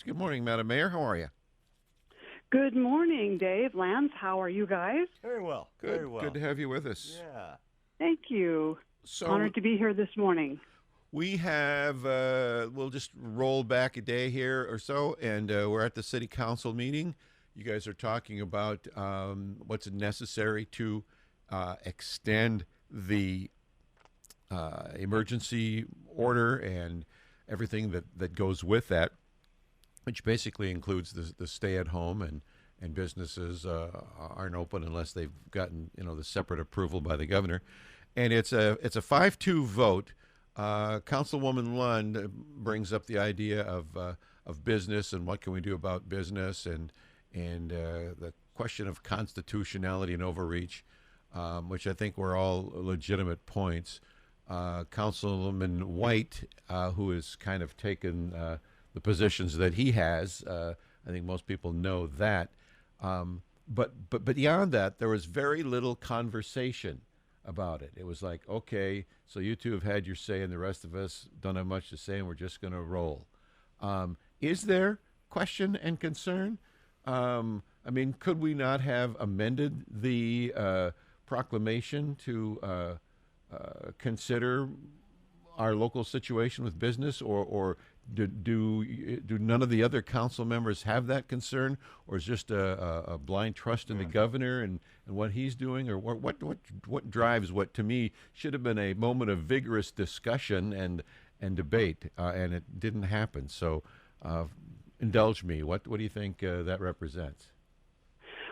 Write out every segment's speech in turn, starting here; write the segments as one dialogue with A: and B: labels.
A: Good morning, Madam Mayor. How are you?
B: Good morning, Dave. Lance, how are you guys?
C: Very well.
A: Good.
C: Very well.
A: Good to have you with us.
C: Yeah.
B: Thank you.
A: So
B: Honored to be here this morning.
A: we have, we'll just roll back a day here or so, and we're at the City Council meeting. You guys are talking about what's necessary to extend the emergency order and everything that goes with that, which basically includes the stay at home and businesses aren't open unless they've gotten the separate approval by the governor, and it's a 5-2 vote. Councilwoman Lund brings up the idea of business and what can we do about business and the question of constitutionality and overreach, which I think were all legitimate points. Councilman White, who has kind of taken the positions that he has. I think most people know that. But beyond that, there was very little conversation about it. It was like, okay, so you two have had your say, and the rest of us don't have much to say, and we're just going to roll. Is there question and concern? I mean, could we not have amended the proclamation to consider our local situation with business, or do none of the other council members have that concern, or is just a blind trust in the governor and what he's doing, or what drives what to me should have been a moment of vigorous discussion and debate, and it didn't happen. So indulge me. What do you think that represents?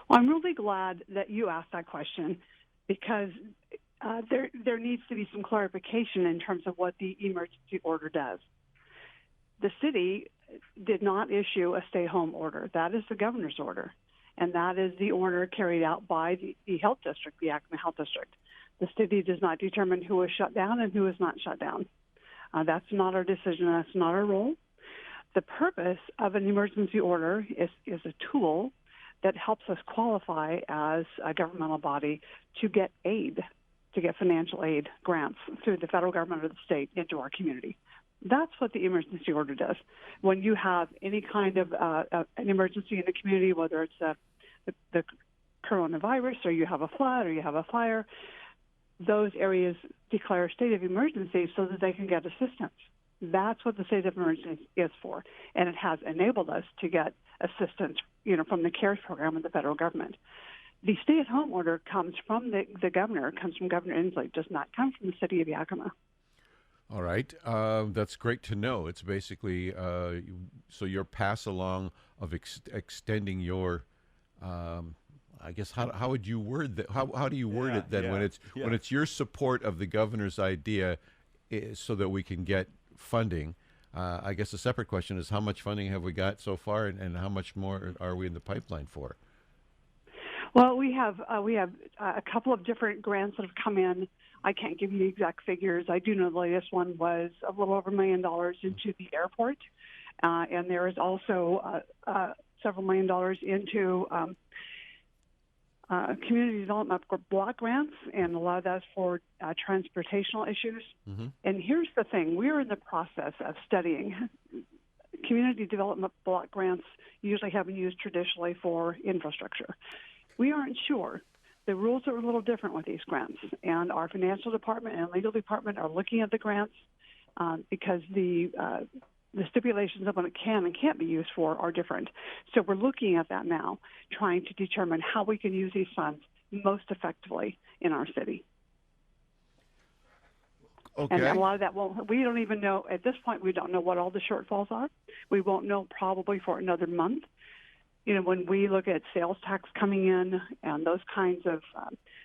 B: Well, I'm really glad that you asked that question because there needs to be some clarification in terms of what the emergency order does. The city did not issue a stay-home order. That is the governor's order, and that is the order carried out by the health district, the Yakima Health District. The city does not determine who is shut down and who is not shut down. That's not our decision. That's not our role. The purpose of an emergency order is a tool that helps us qualify as a governmental body to get aid, to get financial aid grants through the federal government or the state into our community. That's what the emergency order does. When you have any kind of an emergency in the community, whether it's the coronavirus or you have a flood or you have a fire, those areas declare a state of emergency so that they can get assistance. That's what the state of emergency is for, and it has enabled us to get assistance, from the CARES program of the federal government. The stay-at-home order comes from the governor, comes from Governor Inslee, does not come from the city of Yakima.
A: All right, that's great to know. It's basically so your pass along of extending your. I guess how would you word that? How do you word it then when it's your support of the governor's idea, so that we can get funding? I guess a separate question is how much funding have we got so far, and how much more are we in the pipeline for?
B: Well, we have a couple of different grants that have come in. I can't give you the exact figures. I do know the latest one was a little over $1 million into the airport, and there is also several $1 million into community development block grants, and a lot of that's for transportational issues. Mm-hmm. And here's the thing. We're in the process of studying. Community development block grants usually have been used traditionally for infrastructure. We aren't sure. The rules are a little different with these grants, and our financial department and legal department are looking at the grants because the stipulations of what it can and can't be used for are different. So we're looking at that now, trying to determine how we can use these funds most effectively in our city.
A: Okay.
B: And a lot of that we don't even know, at this point, we don't know what all the shortfalls are. We won't know probably for another month. When we look at sales tax coming in and those kinds of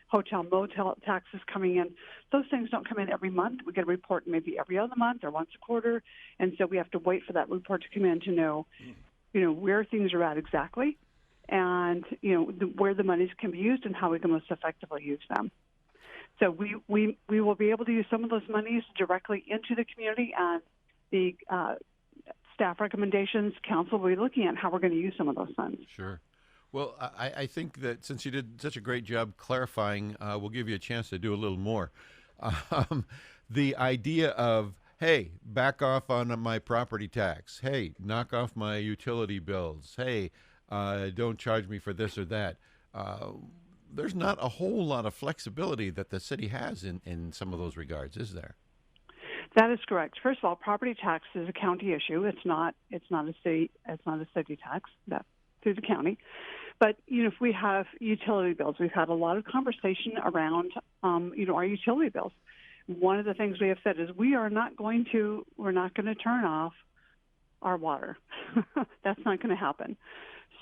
B: hotel, motel taxes coming in, those things don't come in every month. We get a report maybe every other month or once a quarter. And so we have to wait for that report to come in to know, where things are at exactly and, where the monies can be used and how we can most effectively use them. So we will be able to use some of those monies directly into the community, and the staff recommendations, council will be looking at how we're going to use some of those funds.
A: Sure. Well, I think that since you did such a great job clarifying, we'll give you a chance to do a little more. The idea of hey, back off on my property tax. Hey, knock off my utility bills. Hey, don't charge me for this or that. Uh, there's not a whole lot of flexibility that the city has in some of those regards, is there?
B: That is correct. First of all, property tax is a county issue. It's not a city tax. That's through the county. But if we have utility bills, we've had a lot of conversation around our utility bills. One of the things we have said is we're not going to turn off our water. That's not going to happen.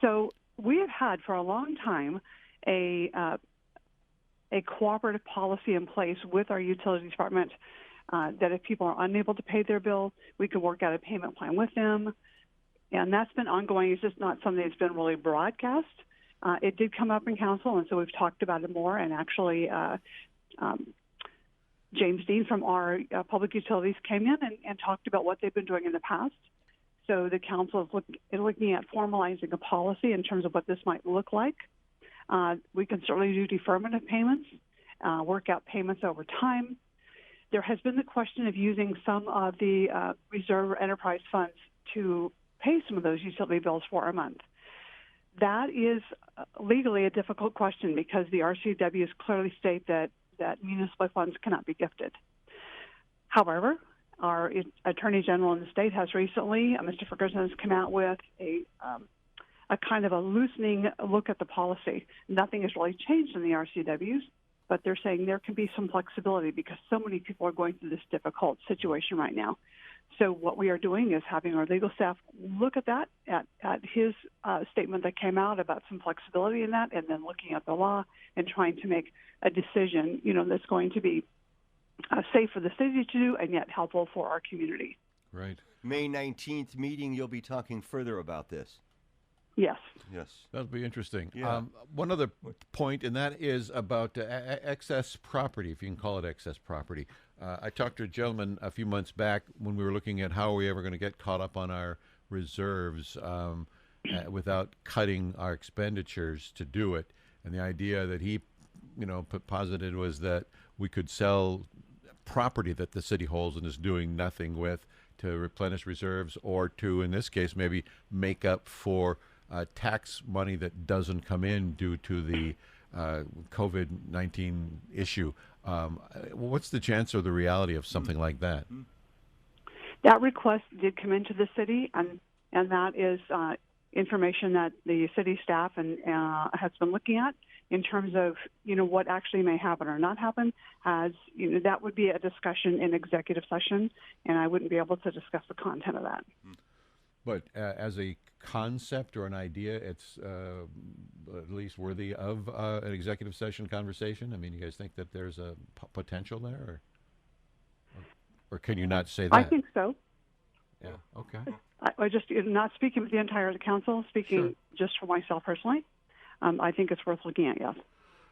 B: So we have had for a long time a cooperative policy in place with our utility department that if people are unable to pay their bill, we can work out a payment plan with them. And that's been ongoing. It's just not something that's been really broadcast. It did come up in council, and so we've talked about it more. And actually, James Dean from our public utilities came in and talked about what they've been doing in the past. So the council is looking at formalizing a policy in terms of what this might look like. We can certainly do deferment of payments, work out payments over time. There has been the question of using some of the reserve or enterprise funds to pay some of those utility bills for a month. That is legally a difficult question because the RCWs clearly state that municipal funds cannot be gifted. However, our Attorney General in the state has recently, Mr. Ferguson, has come out with a kind of a loosening look at the policy. Nothing has really changed in the RCWs, but they're saying there can be some flexibility because so many people are going through this difficult situation right now. So what we are doing is having our legal staff look at that, at his statement that came out about some flexibility in that, and then looking at the law and trying to make a decision, that's going to be safe for the city to do and yet helpful for our community.
A: Right.
C: May 19th meeting, you'll be talking further about this.
B: Yes.
C: Yes.
A: That'll be interesting.
C: Yeah.
A: One other point, and that is about excess property, if you can call it excess property. I talked to a gentleman a few months back when we were looking at how are we ever going to get caught up on our reserves without cutting our expenditures to do it. And the idea that he, posited was that we could sell property that the city holds and is doing nothing with to replenish reserves, or to, in this case, maybe make up for tax money that doesn't come in due to the COVID-19 issue. What's the chance or the reality of something like that?
B: That request did come into the city, and that is information that the city staff has been looking at in terms of what actually may happen or not happen. As that would be a discussion in executive session, and I wouldn't be able to discuss the content of that.
A: But as a concept or an idea, it's at least worthy of an executive session conversation? I mean, you guys think that there's a potential there? Or can you not say that?
B: I think so.
A: Yeah, okay.
B: I just, not speaking with the entire council, speaking just for myself personally, I think it's worth looking at, yes.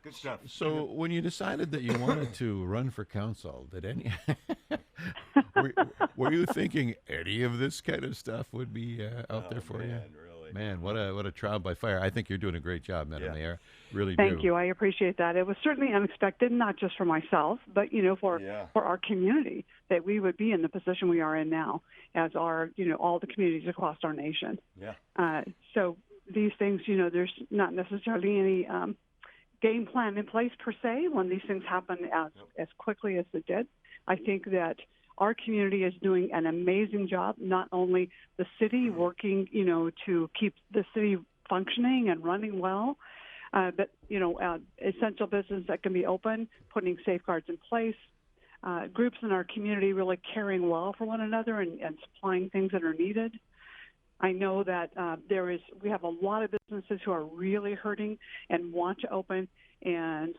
C: Good stuff.
A: So when you decided that you wanted to run for council, did were you thinking any of this kind of stuff would be out there for you?
C: Really.
A: Man, what a trial by fire. I think you're doing a great job, Madam Mayor. Really
B: Thank you. I appreciate that. It was certainly unexpected, not just for myself, but, for our community, that we would be in the position we are in now as our, all the communities across our nation.
C: Yeah.
B: So these things, there's not necessarily any game plan in place per se when these things happen as quickly as it did. I think that our community is doing an amazing job, not only the city working, to keep the city functioning and running well, but, essential business that can be open, putting safeguards in place, groups in our community really caring well for one another and supplying things that are needed. I know that we have a lot of businesses who are really hurting and want to open. And,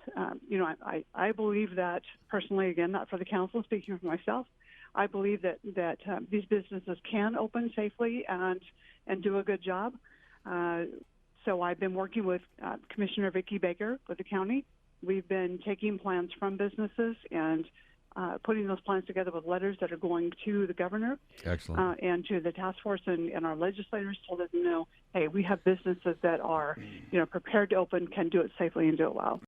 B: I believe that personally, again, not for the council, speaking for myself, I believe that these businesses can open safely and do a good job. So I've been working with Commissioner Vicki Baker with the county. We've been taking plans from businesses and putting those plans together with letters that are going to the governor.
A: Excellent.
B: And to the task force and our legislators to let them know, hey, we have businesses that are, prepared to open, can do it safely and do it well.